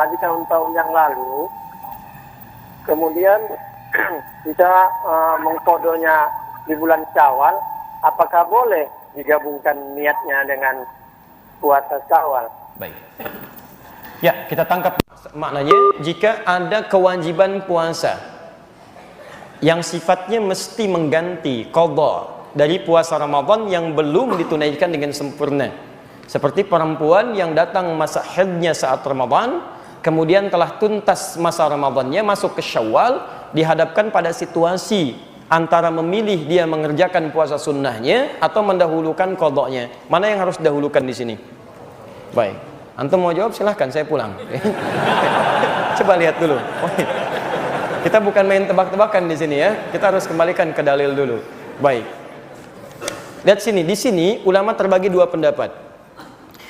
di tahun-tahun yang lalu, kemudian kita mengkodonya di bulan Syawal, apakah boleh digabungkan niatnya dengan puasa Syawal? Baik. Ya, kita tangkap maknanya, jika ada kewajiban puasa yang sifatnya mesti mengganti qadha dari puasa Ramadan yang belum ditunaikan dengan sempurna, seperti perempuan yang datang masa haidnya saat Ramadan, kemudian telah tuntas masa Ramadannya, masuk ke Syawal, dihadapkan pada situasi antara memilih dia mengerjakan puasa sunnahnya atau mendahulukan qadhanya. Mana yang harus didahulukan di sini? Baik, antum mau jawab silahkan, saya pulang. Coba lihat dulu. Kita bukan main tebak-tebakan di sini ya. Kita harus kembalikan ke dalil dulu. Baik. Lihat sini, di sini ulama terbagi dua pendapat.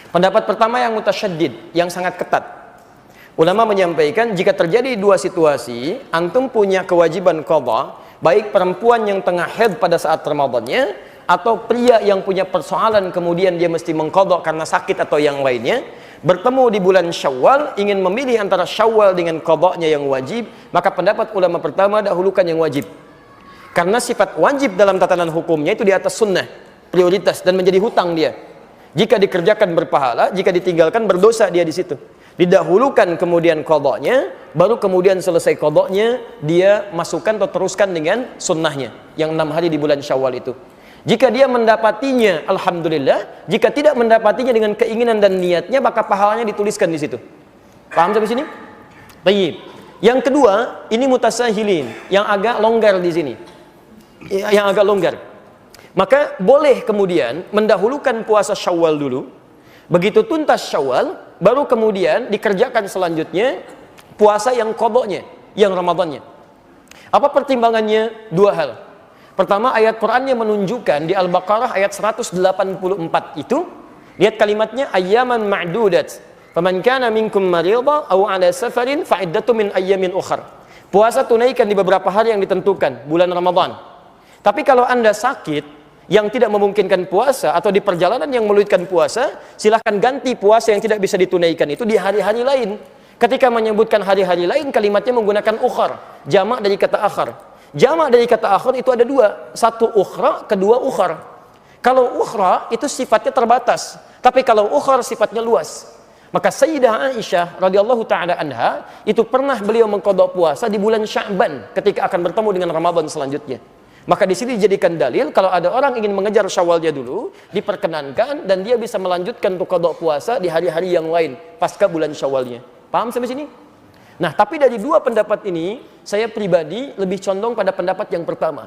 Pendapat pertama yang mutasyaddid, yang sangat ketat. Ulama menyampaikan jika terjadi dua situasi, antum punya kewajiban qadha, baik perempuan yang tengah haid pada saat Ramadannya atau pria yang punya persoalan kemudian dia mesti mengqadha karena sakit atau yang lainnya, bertemu di bulan Syawal, ingin memilih antara Syawal dengan qadhanya yang wajib, maka pendapat ulama pertama dahulukan yang wajib. Karena sifat wajib dalam tatanan hukumnya itu di atas sunnah, prioritas, dan menjadi hutang dia. Jika dikerjakan berpahala, jika ditinggalkan berdosa dia di situ. Didahulukan kemudian qadhanya, baru kemudian selesai qadhanya dia masukkan atau teruskan dengan sunnahnya yang 6 hari di bulan Syawal itu. Jika dia mendapatinya, alhamdulillah. Jika tidak mendapatinya dengan keinginan dan niatnya, maka pahalanya dituliskan di situ. Paham sampai sini? Baik. Yang kedua, ini mutasahilin, yang agak longgar di sini. Yang agak longgar. Maka boleh kemudian mendahulukan puasa Syawal dulu. Begitu tuntas Syawal, baru kemudian dikerjakan selanjutnya puasa yang qadhanya, yang Ramadannya. Apa pertimbangannya? Dua hal. Pertama, ayat Qur'annya menunjukkan di Al-Baqarah ayat 184 itu, lihat kalimatnya ayyaman ma'dudat. Faman kana minkum maridha aw 'ala safarin fa iddatun min ayyamin ukhra. Puasa tunaikan di beberapa hari yang ditentukan, bulan Ramadan. Tapi kalau Anda sakit yang tidak memungkinkan puasa atau di perjalanan yang meluitkan puasa, silahkan ganti puasa yang tidak bisa ditunaikan itu di hari-hari lain. Ketika menyebutkan hari-hari lain, kalimatnya menggunakan ukhar, jamak dari kata akhar. Jamak dari kata akhir itu ada dua, satu ukhra, kedua ukhar. Kalau ukhra itu sifatnya terbatas, tapi kalau ukhar sifatnya luas. Maka Sayyidah Aisyah radhiyallahu taala anha itu pernah beliau mengqadha puasa di bulan Sya'ban ketika akan bertemu dengan Ramadan selanjutnya. Maka di sini dijadikan dalil kalau ada orang ingin mengejar Syawalnya dulu, diperkenankan dan dia bisa melanjutkan untuk qadha puasa di hari-hari yang lain pasca bulan Syawalnya. Paham sampai sini? Nah, tapi dari dua pendapat ini, saya pribadi lebih condong pada pendapat yang pertama.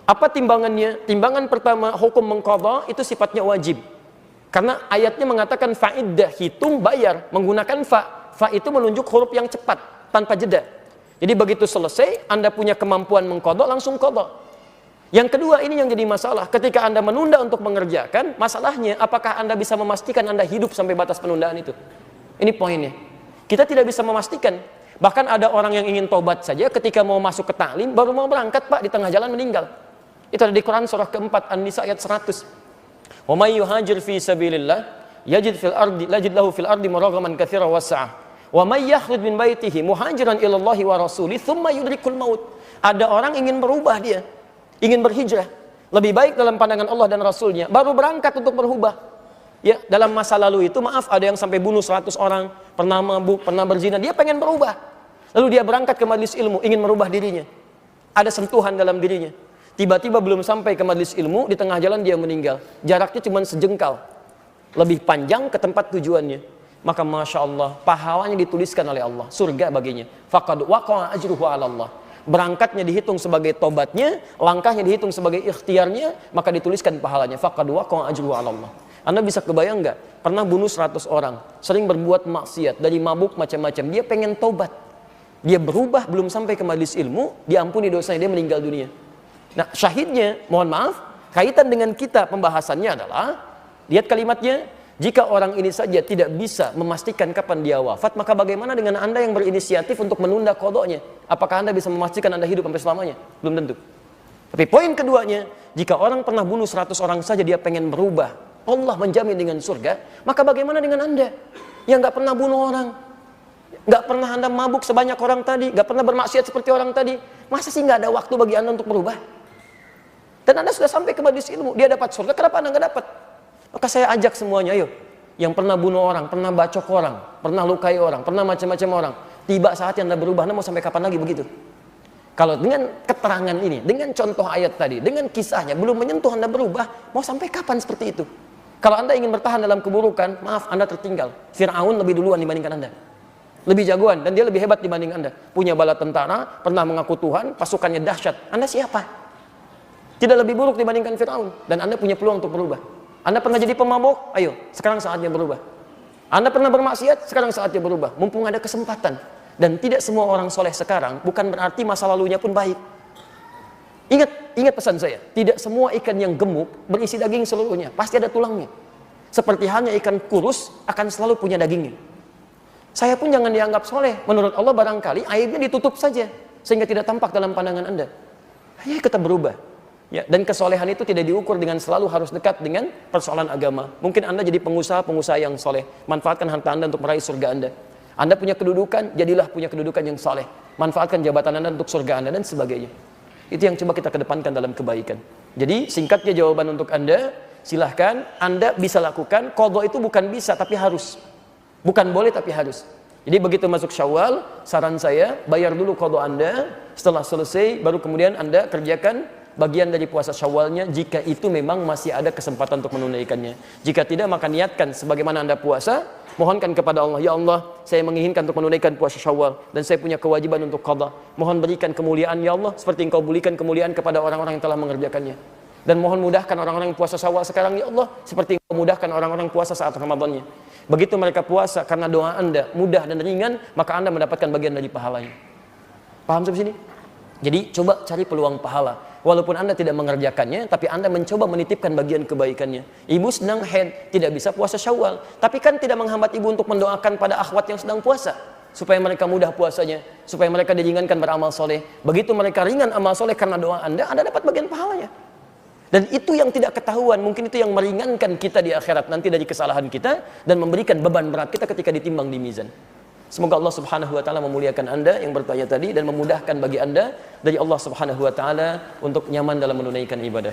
Apa timbangannya? Timbangan pertama, hukum mengqadha itu sifatnya wajib. Karena ayatnya mengatakan fa'iddah, hitung bayar, menggunakan fa. Fa itu menunjuk huruf yang cepat, tanpa jeda. Jadi begitu selesai, Anda punya kemampuan mengqadha, langsung qadha. Yang kedua, ini yang jadi masalah. Ketika Anda menunda untuk mengerjakan, masalahnya apakah Anda bisa memastikan Anda hidup sampai batas penundaan itu? Ini poinnya. Kita tidak bisa memastikan. Bahkan ada orang yang ingin tobat saja ketika mau masuk ke taklim, baru mau berangkat Pak, di tengah jalan meninggal. Itu ada di Quran surah keempat An-Nisa ayat 100. Wa may yuhajir fi sabilillah yajid lahu fil ardi maragaman katsiran was'ah. Wa may yakhruj min baitihi muhajiran ila Allah wa rasuli tsumma yudrikul maut. Ada orang ingin berubah dia, ingin berhijrah. Lebih baik dalam pandangan Allah dan Rasulnya, baru berangkat untuk berubah. Ya, dalam masa lalu itu maaf ada yang sampai bunuh 100 orang, pernah mabuk, pernah berzina, dia pengen berubah. Lalu dia berangkat ke majelis ilmu, ingin merubah dirinya. Ada sentuhan dalam dirinya. Tiba-tiba belum sampai ke majelis ilmu, di tengah jalan dia meninggal. Jaraknya cuma sejengkal. Lebih panjang ke tempat tujuannya. Maka Masya Allah, pahalanya dituliskan oleh Allah, surga baginya. Faqad waqa'a ajruhu 'ala Allah. Berangkatnya dihitung sebagai tobatnya, langkahnya dihitung sebagai ikhtiarnya, maka dituliskan pahalanya. Faqad waqa'a ajruhu 'ala Allah. Anda bisa kebayang nggak? Pernah bunuh 100 orang, sering berbuat maksiat, dari mabuk macam-macam. Dia pengen tobat, dia berubah, belum sampai ke majelis ilmu, diampuni dosanya, dia meninggal dunia. Nah, syahidnya, mohon maaf, kaitan dengan kita pembahasannya adalah, lihat kalimatnya, jika orang ini saja tidak bisa memastikan kapan dia wafat, maka bagaimana dengan Anda yang berinisiatif untuk menunda qadhanya? Apakah Anda bisa memastikan Anda hidup sampai selamanya? Belum tentu. Tapi poin keduanya, jika orang pernah bunuh 100 orang saja dia pengen berubah, Allah menjamin dengan surga, maka bagaimana dengan Anda yang nggak pernah bunuh orang? Nggak pernah Anda mabuk sebanyak orang tadi, nggak pernah bermaksiat seperti orang tadi. Masa sih nggak ada waktu bagi Anda untuk berubah? Dan Anda sudah sampai ke majelis ilmu, dia dapat surga, kenapa Anda nggak dapat? Maka saya ajak semuanya, ayo. Yang pernah bunuh orang, pernah bacok orang, pernah lukai orang, pernah macam-macam orang. Tiba saatnya Anda berubah, Anda mau sampai kapan lagi begitu? Kalau dengan keterangan ini, dengan contoh ayat tadi, dengan kisahnya, belum menyentuh Anda berubah, mau sampai kapan seperti itu? Kalau Anda ingin bertahan dalam keburukan, maaf, Anda tertinggal. Fir'aun lebih duluan dibandingkan Anda. Lebih jagoan, dan dia lebih hebat dibanding Anda. Punya bala tentara, pernah mengaku Tuhan, pasukannya dahsyat. Anda siapa? Tidak lebih buruk dibandingkan Fir'aun. Dan Anda punya peluang untuk berubah. Anda pernah jadi pemabuk? Ayo, sekarang saatnya berubah. Anda pernah bermaksiat? Sekarang saatnya berubah. Mumpung ada kesempatan. Dan tidak semua orang soleh sekarang, bukan berarti masa lalunya pun baik. Ingat pesan saya. Tidak semua ikan yang gemuk berisi daging seluruhnya. Pasti ada tulangnya. Seperti halnya ikan kurus akan selalu punya dagingnya. Saya pun jangan dianggap soleh. Menurut Allah barangkali aibnya ditutup saja. Sehingga tidak tampak dalam pandangan Anda. Ayo kita berubah. Ya, dan kesolehan itu tidak diukur dengan selalu harus dekat dengan persoalan agama. Mungkin Anda jadi pengusaha yang soleh. Manfaatkan harta Anda untuk meraih surga Anda. Anda punya kedudukan, jadilah punya kedudukan yang soleh. Manfaatkan jabatan Anda untuk surga Anda dan sebagainya. Itu yang coba kita kedepankan dalam kebaikan. Jadi singkatnya jawaban untuk Anda, silahkan Anda bisa lakukan. Qadha itu bukan bisa tapi harus. Bukan boleh tapi harus. Jadi begitu masuk Syawal, saran saya bayar dulu qadha Anda. Setelah selesai baru kemudian Anda kerjakan bagian dari puasa Syawalnya jika itu memang masih ada kesempatan untuk menunaikannya. Jika tidak, maka niatkan sebagaimana Anda puasa, mohonkan kepada Allah, ya Allah, saya menginginkan untuk menunaikan puasa Syawal dan saya punya kewajiban untuk qadha. Mohon berikan kemuliaan ya Allah seperti Engkau berikan kemuliaan kepada orang-orang yang telah mengerjakannya. Dan mohon mudahkan orang-orang yang puasa Syawal sekarang ya Allah seperti Engkau mudahkan orang-orang puasa saat Ramadannya. Begitu mereka puasa karena doa Anda mudah dan ringan, maka Anda mendapatkan bagian dari pahalanya. Paham sampai sini? Jadi coba cari peluang pahala. Walaupun Anda tidak mengerjakannya, tapi Anda mencoba menitipkan bagian kebaikannya. Ibu sedang haid, tidak bisa puasa Syawal, tapi kan tidak menghambat ibu untuk mendoakan pada akhwat yang sedang puasa, supaya mereka mudah puasanya, supaya mereka diringankan beramal soleh. Begitu mereka ringan amal soleh karena doa Anda dapat bagian pahalanya. Dan itu yang tidak ketahuan, mungkin itu yang meringankan kita di akhirat nanti dari kesalahan kita dan memberikan beban berat kita ketika ditimbang di mizan. Semoga Allah Subhanahu wa taala memuliakan Anda yang bertanya tadi dan memudahkan bagi Anda dari Allah Subhanahu wa taala untuk nyaman dalam menunaikan ibadah.